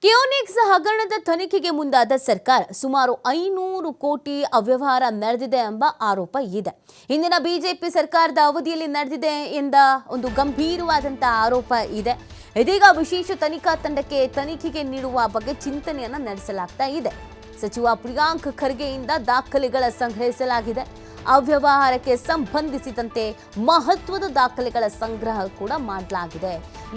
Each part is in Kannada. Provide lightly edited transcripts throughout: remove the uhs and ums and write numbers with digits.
ಕಿಯೋನಿಕ್ಸ್ ಹಗರಣದ ತನಿಖೆಗೆ ಮುಂದಾದ ಸರ್ಕಾರ ಸುಮಾರು 500 ಕೋಟಿ ಅವ್ಯವಹಾರ ನಡೆದಿದೆ ಎಂಬ ಆರೋಪ ಇದೆ. ಇಂದಿನ ಬಿಜೆಪಿ ಸರ್ಕಾರದ ಅವಧಿಯಲ್ಲಿ ನಡೆದಿದೆ ಎಂದ ಒಂದು ಗಂಭೀರವಾದಂತಹ ಆರೋಪ ಇದೆ. ಇದೀಗ ವಿಶೇಷ ತನಿಖಾ ತಂಡಕ್ಕೆ ತನಿಖೆಗೆ ನೀಡುವ ಬಗ್ಗೆ ಚಿಂತನೆಯನ್ನ ನಡೆಸಲಾಗ್ತಾ ಇದೆ. ಸಚಿವ ಪ್ರಿಯಾಂಕ್ ಖರ್ಗೆಯಿಂದ ದಾಖಲೆಗಳ ಸಂಗ್ರಹಿಸಲಾಗಿದೆ. ಅವ್ಯವಹಾರಕ್ಕೆ ಸಂಬಂಧಿಸಿದಂತೆ ಮಹತ್ವದ ದಾಖಲೆಗಳ ಸಂಗ್ರಹ ಕೂಡ ಮಾಡಲಾಗಿದೆ.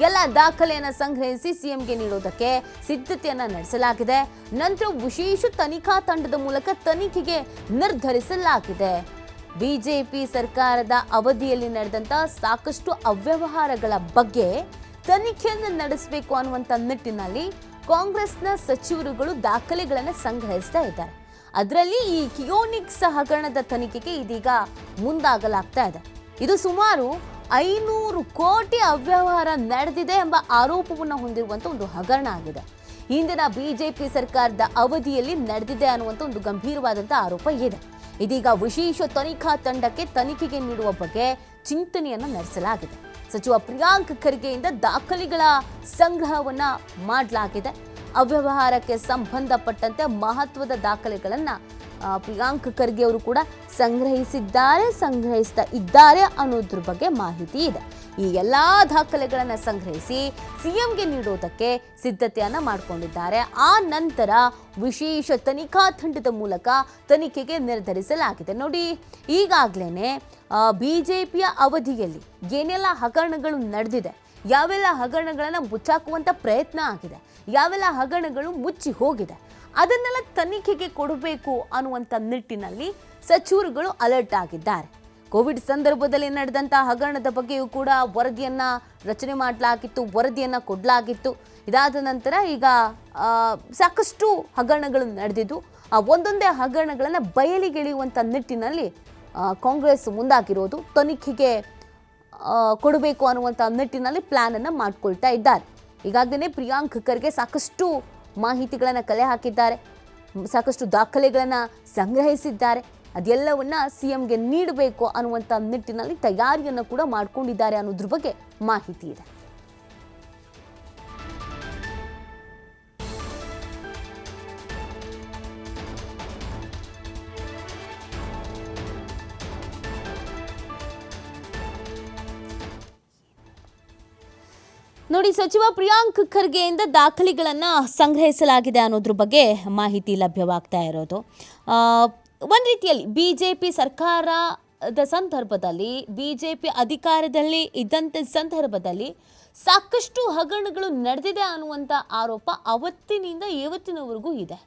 ಎಲ್ಲ ದಾಖಲೆಯನ್ನು ಸಂಗ್ರಹಿಸಿ ಸಿಎಂಗೆ ನೀಡೋದಕ್ಕೆ ಸಿದ್ಧತೆಯನ್ನ ನಡೆಸಲಾಗಿದೆ. ನಂತರ ವಿಶೇಷ ತನಿಖಾ ತಂಡದ ಮೂಲಕ ತನಿಖೆಗೆ ನಿರ್ಧರಿಸಲಾಗಿದೆ. ಬಿಜೆಪಿ ಸರ್ಕಾರದ ಅವಧಿಯಲ್ಲಿ ನಡೆದಂತ ಸಾಕಷ್ಟು ಅವ್ಯವಹಾರಗಳ ಬಗ್ಗೆ ತನಿಖೆಯನ್ನು ನಡೆಸಬೇಕು ಅನ್ನುವಂಥ ನಿಟ್ಟಿನಲ್ಲಿ ಕಾಂಗ್ರೆಸ್ನ ಸಚಿವರುಗಳು ದಾಖಲೆಗಳನ್ನು ಸಂಗ್ರಹಿಸ್ತಾ ಇದ್ದಾರೆ. ಅದರಲ್ಲಿ ಈ ಕಿಯೋನಿಕ್ಸ್ ಹಗರಣದ ತನಿಖೆಗೆ ಇದೀಗ ಮುಂದಾಗಲಾಗ್ತಾ ಇದೆ. ಇದು ಸುಮಾರು 500 ಕೋಟಿ ಅವ್ಯವಹಾರ ನಡೆದಿದೆ ಎಂಬ ಆರೋಪವನ್ನು ಹೊಂದಿರುವಂಥ ಒಂದು ಹಗರಣ ಆಗಿದೆ. ಹಿಂದಿನ ಬಿಜೆಪಿ ಸರ್ಕಾರದ ಅವಧಿಯಲ್ಲಿ ನಡೆದಿದೆ ಅನ್ನುವಂಥ ಒಂದು ಗಂಭೀರವಾದಂಥ ಆರೋಪ ಇದೆ. ಇದೀಗ ವಿಶೇಷ ತನಿಖಾ ತಂಡಕ್ಕೆ ತನಿಖೆಗೆ ನೀಡುವ ಬಗ್ಗೆ ಚಿಂತನೆಯನ್ನು ನಡೆಸಲಾಗಿದೆ. ಸಚಿವ ಪ್ರಿಯಾಂಕ್ ಖರ್ಗೆಯಿಂದ ದಾಖಲೆಗಳ ಸಂಗ್ರಹವನ್ನ ಮಾಡಲಾಗಿದೆ. ಅವ್ಯವಹಾರಕ್ಕೆ ಸಂಬಂಧಪಟ್ಟಂತೆ ಮಹತ್ವದ ದಾಖಲೆಗಳನ್ನು ಪ್ರಿಯಾಂಕ್ ಖರ್ಗೆ ಅವರು ಕೂಡ ಸಂಗ್ರಹಿಸ್ತಾ ಇದ್ದಾರೆ ಅನ್ನೋದ್ರ ಬಗ್ಗೆ ಮಾಹಿತಿ ಇದೆ. ಈ ಎಲ್ಲ ದಾಖಲೆಗಳನ್ನು ಸಂಗ್ರಹಿಸಿ ಸಿಎಂಗೆ ನೀಡೋದಕ್ಕೆ ಸಿದ್ಧತೆಯನ್ನ ಮಾಡಿಕೊಂಡಿದ್ದಾರೆ. ಆ ನಂತರ ವಿಶೇಷ ತನಿಖಾ ತಂಡದ ಮೂಲಕ ತನಿಖೆಗೆ ನಿರ್ಧರಿಸಲಾಗಿದೆ. ನೋಡಿ, ಈಗಾಗಲೇ ಬಿಜೆಪಿಯ ಅವಧಿಯಲ್ಲಿ ಏನೆಲ್ಲ ಹಗರಣಗಳು ನಡೆದಿದೆ, ಯಾವೆಲ್ಲ ಹಗರಣಗಳನ್ನು ಮುಚ್ಚಾಕುವಂಥ ಪ್ರಯತ್ನ ಆಗಿದೆ, ಯಾವೆಲ್ಲ ಹಗರಣಗಳು ಮುಚ್ಚಿ ಹೋಗಿದೆ, ಅದನ್ನೆಲ್ಲ ತನಿಖೆಗೆ ಕೊಡಬೇಕು ಅನ್ನುವಂಥ ನಿಟ್ಟಿನಲ್ಲಿ ಸಚಿವರುಗಳು ಅಲರ್ಟ್ ಆಗಿದ್ದಾರೆ. ಕೋವಿಡ್ ಸಂದರ್ಭದಲ್ಲಿ ನಡೆದಂಥ ಹಗರಣದ ಬಗ್ಗೆಯೂ ಕೂಡ ವರದಿಯನ್ನು ರಚನೆ ಮಾಡಲಾಗಿತ್ತು, ವರದಿಯನ್ನು ಕೊಡಲಾಗಿತ್ತು. ಇದಾದ ನಂತರ ಈಗ ಸಾಕಷ್ಟು ಹಗರಣಗಳು ನಡೆದಿದ್ದು, ಆ ಒಂದೊಂದೇ ಹಗರಣಗಳನ್ನು ಬಯಲಿಗೆಳೆಯುವಂಥ ನಿಟ್ಟಿನಲ್ಲಿ ಕಾಂಗ್ರೆಸ್ ಮುಂದಾಗಿರೋದು, ತನಿಖೆಗೆ ಕೊಡಬೇಕು ಅನ್ನುವಂಥ ನಿಟ್ಟಿನಲ್ಲಿ ಪ್ಲಾನನ್ನು ಮಾಡಿಕೊಳ್ತಾ ಇದ್ದಾರೆ. ಈಗಾಗಲೇ ಪ್ರಿಯಾಂಕ್ ಖರ್ಗೆ ಸಾಕಷ್ಟು ಮಾಹಿತಿಗಳನ್ನು ಕಲೆ ಹಾಕಿದ್ದಾರೆ, ಸಾಕಷ್ಟು ದಾಖಲೆಗಳನ್ನು ಸಂಗ್ರಹಿಸಿದ್ದಾರೆ. ಅದೆಲ್ಲವನ್ನ ಸಿಎಂಗೆ ನೀಡಬೇಕು ಅನ್ನುವಂಥ ನಿಟ್ಟಿನಲ್ಲಿ ತಯಾರಿಯನ್ನು ಕೂಡ ಮಾಡಿಕೊಂಡಿದ್ದಾರೆ ಅನ್ನೋದ್ರ ಬಗ್ಗೆ ಮಾಹಿತಿ ಇದೆ. ನೋಡಿ, ಸಚಿವ ಪ್ರಿಯಾಂಕ್ ಖರ್ಗೆಯಿಂದ ದಾಖಲೆಗಳನ್ನು ಸಂಗ್ರಹಿಸಲಾಗಿದೆ ಅನ್ನೋದ್ರ ಬಗ್ಗೆ ಮಾಹಿತಿ ಲಭ್ಯವಾಗ್ತಾ ಇರೋದು. ಒಂದು ರೀತಿಯಲ್ಲಿ ಬಿಜೆಪಿ ಸರ್ಕಾರದ ಸಂದರ್ಭದಲ್ಲಿ, ಬಿಜೆಪಿ ಅಧಿಕಾರದಲ್ಲಿ ಇದ್ದಂಥ ಸಂದರ್ಭದಲ್ಲಿ ಸಾಕಷ್ಟು ಹಗರಣಗಳು ನಡೆದಿದೆ ಅನ್ನುವಂಥ ಆರೋಪ ಅವತ್ತಿನಿಂದ ಇವತ್ತಿನವರೆಗೂ ಇದೆ.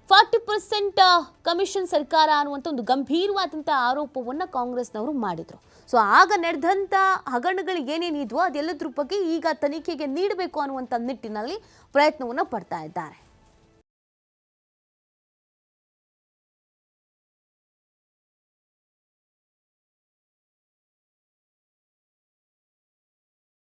40% ಕಮಿಷನ್ ಸರ್ಕಾರ ಅನ್ನುವಂಥ ಒಂದು ಗಂಭೀರವಾದಂಥ ಆರೋಪವನ್ನು ಕಾಂಗ್ರೆಸ್ನವರು ಮಾಡಿದರು. ಸೊ ಆಗ ನಡೆದಂಥ ಹಗರಣಗಳು ಏನೇನಿದ್ವೋ ಅದೆಲ್ಲದ್ರ ಬಗ್ಗೆ ಈಗ ತನಿಖೆಗೆ ನೀಡಬೇಕು ಅನ್ನುವಂಥ ನಿಟ್ಟಿನಲ್ಲಿ ಪ್ರಯತ್ನವನ್ನು ಪಡ್ತಾ ಇದ್ದಾರೆ.